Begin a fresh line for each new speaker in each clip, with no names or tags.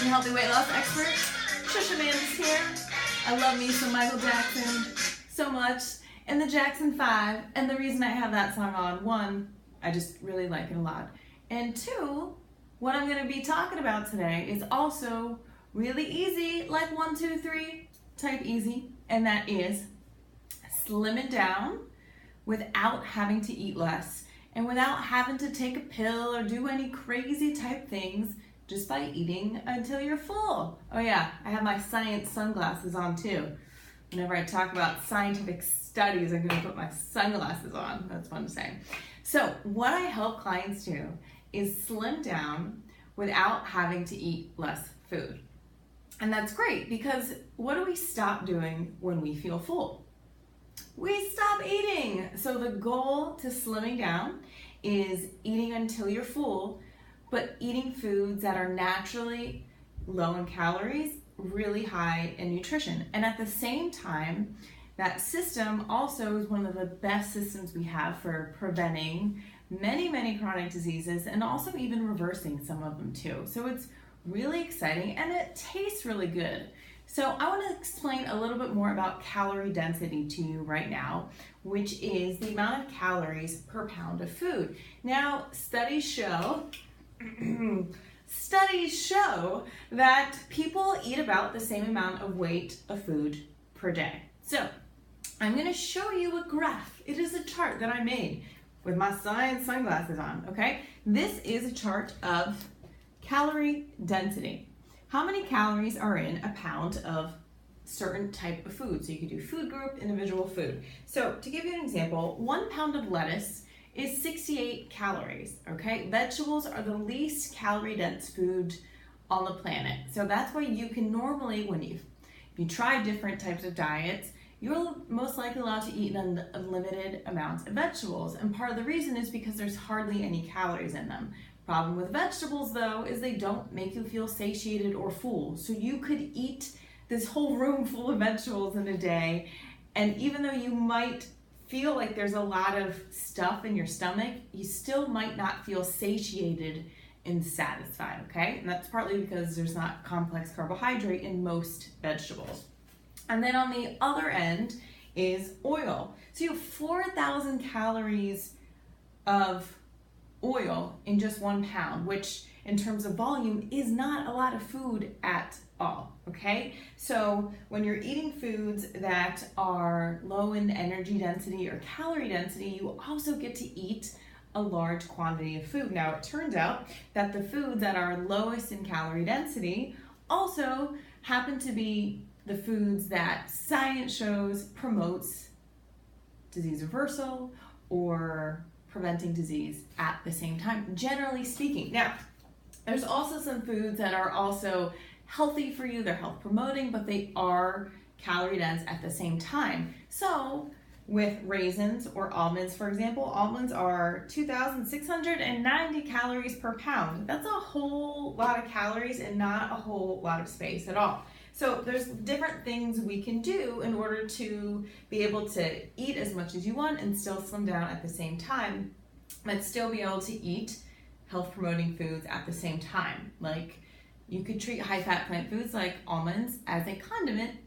and healthy weight loss expert. Trisha Amanda's here. I love me some Michael Jackson so much, and the Jackson 5, and the reason I have that song on, one, I just really like it a lot, and two, what I'm going to be talking about today is also really easy, like 1, 2, 3 type easy, and that is slimming down without having to eat less and without having to take a pill or do any crazy type things, just by eating until you're full. Oh yeah, I have my science sunglasses on too. Whenever I talk about scientific studies, I'm going to put my sunglasses on. That's fun to say. So what I help clients do is slim down without having to eat less food. And that's great, because what do we stop doing when we feel full? We stop eating. So the goal to slimming down is eating until you're full, but eating foods that are naturally low in calories, really high in nutrition. And at the same time, that system also is one of the best systems we have for preventing many chronic diseases, and also even reversing some of them too. So it's really exciting, and it tastes really good. So I want to explain a little bit more about calorie density to you right now, which is the amount of calories per pound of food. Now, studies show that people eat about the same amount of weight of food per day. So I'm going to show you a graph. It is a chart that I made with my science sunglasses on, okay? This is a chart of calorie density. How many calories are in a pound of certain type of food? So you could do food group, individual food. So to give you an example, 1 pound of lettuce is 68 calories, okay? Vegetables are the least calorie dense food on the planet. So that's why you can normally, if you try different types of diets, you're most likely allowed to eat an unlimited amount of vegetables. And part of the reason is because there's hardly any calories in them. Problem with vegetables though is they don't make you feel satiated or full. So you could eat this whole room full of vegetables in a day, and even though you might feel like there's a lot of stuff in your stomach, you still might not feel satiated and satisfied, okay? And that's partly because there's not complex carbohydrate in most vegetables. And then on the other end is oil. So you have 4,000 calories of oil in just 1 pound, which in terms of volume is not a lot of food at all, okay? So when you're eating foods that are low in energy density or calorie density, you also get to eat a large quantity of food. Now it turns out that the foods that are lowest in calorie density also happen to be the foods that science shows promotes disease reversal or preventing disease at the same time, generally speaking. Now, there's also some foods that are also healthy for you, they're health promoting, but they are calorie dense at the same time. So with raisins or almonds, for example, almonds are 2,690 calories per pound. That's a whole lot of calories and not a whole lot of space at all. So there's different things we can do in order to be able to eat as much as you want and still slim down at the same time, but still be able to eat health promoting foods at the same time. Like you could treat high fat plant foods like almonds as a condiment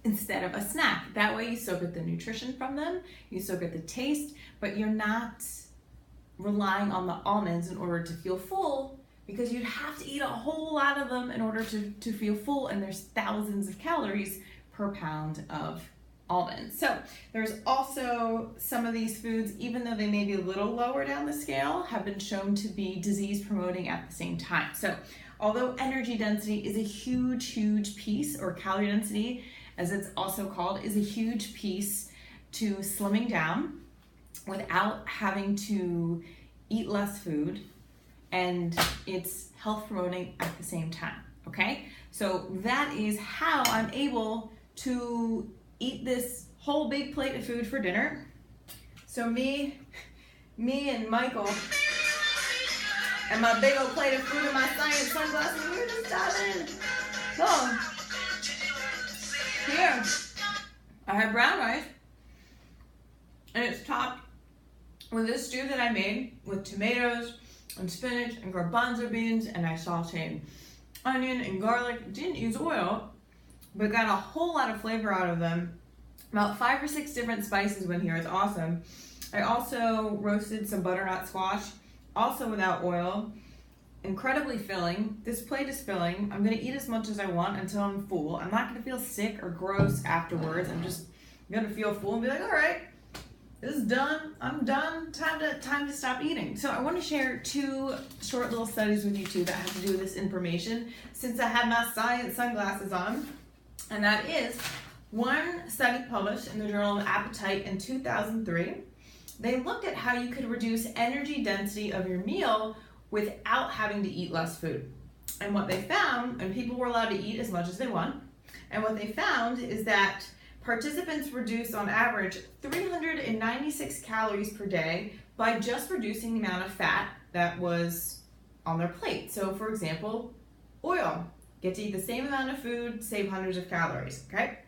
instead of a snack. That way you still get the nutrition from them, you still get the taste, but you're not relying on the almonds in order to feel full, because you'd have to eat a whole lot of them in order to feel full, and there's thousands of calories per pound of almonds. So there's also some of these foods, even though they may be a little lower down the scale, have been shown to be disease promoting at the same time. So although energy density is a huge piece, or calorie density as it's also called, is a huge piece to slimming down without having to eat less food, and it's health promoting at the same time, okay? So that is how I'm able to eat this whole big plate of food for dinner. So me and Michael and my big old plate of food and my science sunglasses, we're just diving in. So here I have brown rice, and it's topped with this stew that I made with tomatoes and spinach and garbanzo beans, and I sauteed onion and garlic. Didn't use oil, but got a whole lot of flavor out of them. About 5 or 6 different spices went here. It's awesome. I also roasted some butternut squash, also without oil. Incredibly filling. This plate is filling. I'm going to eat as much as I want until I'm full. I'm not going to feel sick or gross afterwards. I'm just going to feel full and be like, all right, this is done. I'm done. Time to stop eating. So I want to share 2 short little studies with you too that have to do with this information since I have my science sunglasses on. And that is one study published in the Journal of Appetite in 2003. They looked at how you could reduce energy density of your meal without having to eat less food. And what they found, and people were allowed to eat as much as they want, and what they found is that participants reduced on average 396 calories per day by just reducing the amount of fat that was on their plate. So for example, oil. Get to eat the same amount of food, save hundreds of calories, okay?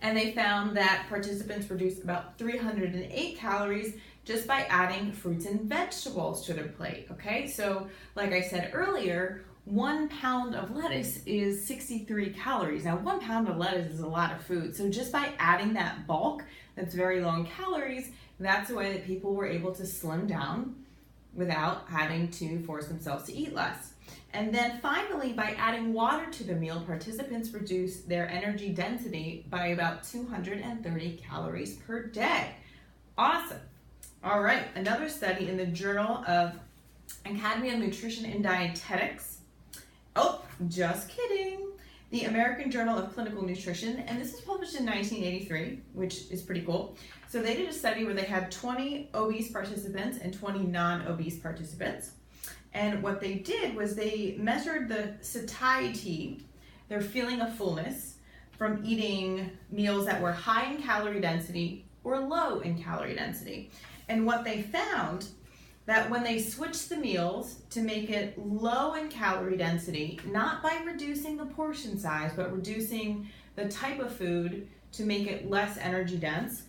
And they found that participants reduced about 308 calories just by adding fruits and vegetables to their plate, okay? So like I said earlier, 1 pound of lettuce is 63 calories. Now 1 pound of lettuce is a lot of food. So just by adding that bulk, that's very low in calories, that's the way that people were able to slim down without having to force themselves to eat less. And then finally, by adding water to the meal, participants reduced their energy density by about 230 calories per day. Awesome. All right, another study in the Journal of Academy of Nutrition and Dietetics. Oh, just kidding. The American Journal of Clinical Nutrition, and this was published in 1983, which is pretty cool. So they did a study where they had 20 obese participants and 20 non-obese participants. And what they did was they measured the satiety, their feeling of fullness, from eating meals that were high in calorie density or low in calorie density. And what they found, that when they switched the meals to make it low in calorie density, not by reducing the portion size, but reducing the type of food to make it less energy dense,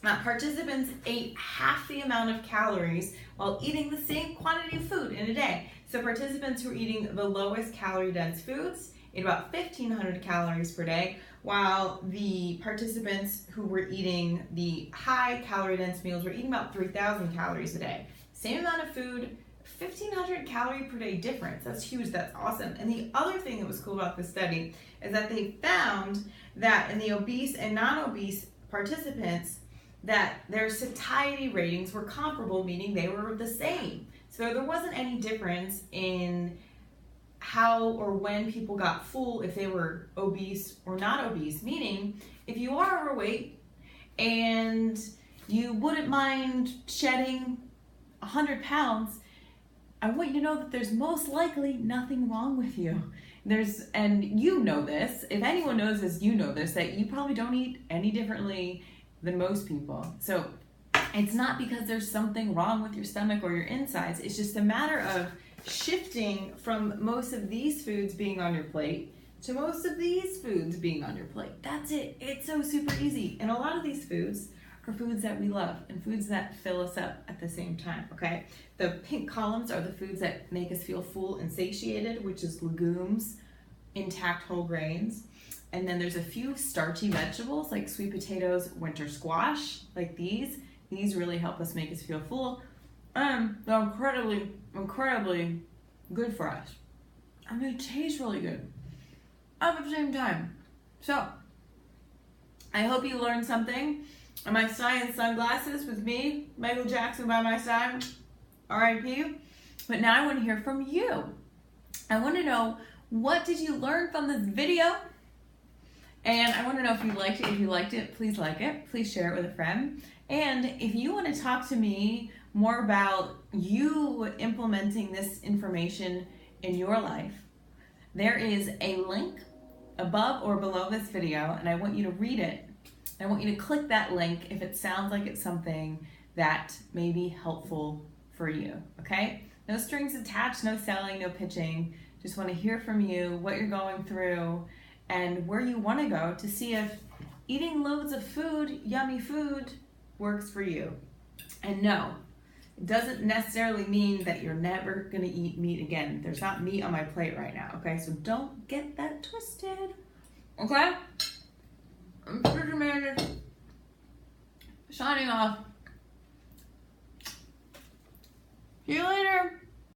participants ate half the amount of calories while eating the same quantity of food in a day. So participants who were eating the lowest calorie dense foods ate about 1,500 calories per day, while the participants who were eating the high calorie dense meals were eating about 3,000 calories a day. Same amount of food, 1,500 calorie per day difference. That's huge, that's awesome. And the other thing that was cool about this study is that they found that in the obese and non-obese participants, that their satiety ratings were comparable, meaning they were the same. So there wasn't any difference in how or when people got full if they were obese or not obese, meaning if you are overweight and you wouldn't mind shedding 100 pounds, I want you to know that there's most likely nothing wrong with you. And you know this, if anyone knows this, you know this, that you probably don't eat any differently than most people. So it's not because there's something wrong with your stomach or your insides. It's just a matter of shifting from most of these foods being on your plate to most of these foods being on your plate. That's it. It's so super easy. And a lot of these foods are foods that we love and foods that fill us up at the same time, okay? The pink columns are the foods that make us feel full and satiated, which is legumes, intact whole grains. And then there's a few starchy vegetables like sweet potatoes, winter squash, like these. These really help us make us feel full. They're incredibly, incredibly good for us. And they taste really good at the same time. So, I hope you learned something. And my science sunglasses with me, Michael Jackson by my side, R.I.P. But now I want to hear from you. I want to know, what did you learn from this video? And I want to know if you liked it. If you liked it, please like it. Please share it with a friend. And if you want to talk to me more about you implementing this information in your life, there is a link above or below this video, and I want you to read it. I want you to click that link if it sounds like it's something that may be helpful for you, okay? No strings attached, no selling, no pitching. Just want to hear from you, what you're going through, and where you want to go to see if eating loads of food, yummy food, works for you. And no, doesn't necessarily mean that you're never gonna eat meat again. There's not meat on my plate right now, okay? So don't get that twisted, okay? I'm Sister Meredith, signing off. See you later.